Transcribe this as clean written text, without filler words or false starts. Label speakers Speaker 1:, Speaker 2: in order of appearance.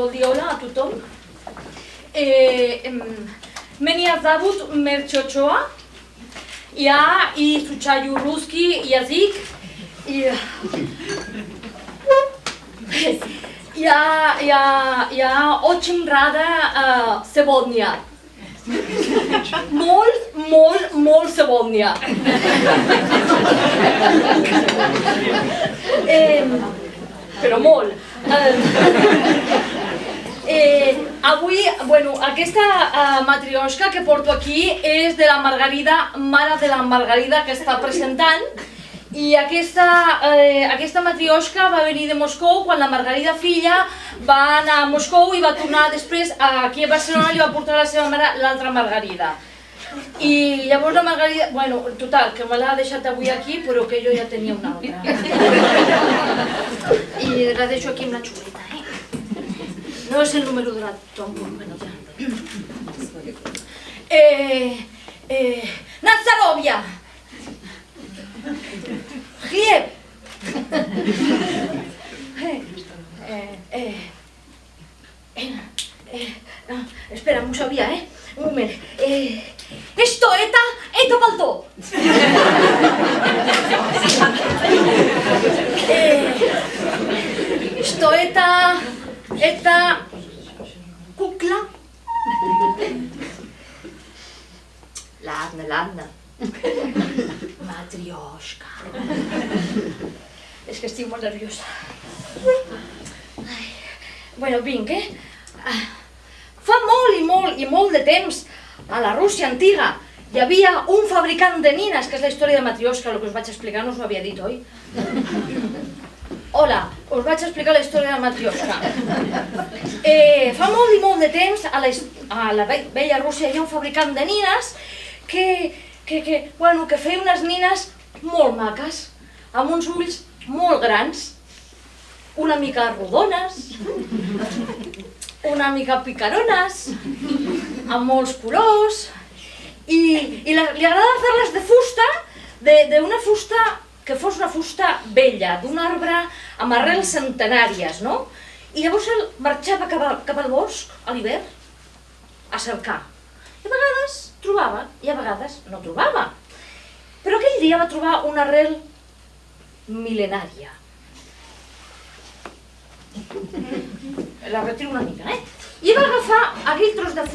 Speaker 1: vol dir hola a tothom. Meni Azabut Merchochoa, i Suchayu Ruski Yazik, я очень рада сегодня. Мол сегодня. Però molt. Avui, aquesta matrioshka que porto aquí és de la Margarida, mare de la Margarida que està presentant, i aquesta matrioshka va venir de Moscou quan la Margarida filla va anar a Moscou i va tornar després aquí a Barcelona i va portar la seva mare, l'altra Margarida. I llavors la Margarida, bueno, total, que me l'ha deixat avui aquí, però que jo ja tenia una altra. I la deixo aquí amb la xuleta, No és el número de la tomba, bueno, ja. Nazarovia! Хлеб! Espera, m'ho sabia, Un moment. Esto, eta palto! Esto, eta kukla? Ladna. Matrioshka. És que estic molt nerviosa. Bueno, vinc, Fa molt i molt de temps, a la Rússia antiga, hi havia un fabricant de nines, que és la història de Matrioshka, el que us vaig explicar, no us ho havia dit, oi? Hola, us vaig explicar la història de Matrioshka. Fa molt de temps, a la vella Rússia, hi ha un fabricant de nines que feia unes nines molt maques, amb uns ulls molt grans, una mica rodones, una mica picarones, amb molts colors, i li agrada fer-les de fusta, d'una fusta que fos una fusta vella, d'un arbre amb arrels centenàries, no? I llavors ell marxava cap al bosc, a l'hivern, a cercar. I a vegades trobava, i a vegades no trobava. Però aquell dia va trobar una arrel mil·lenària. La retiro una mica, I va agafar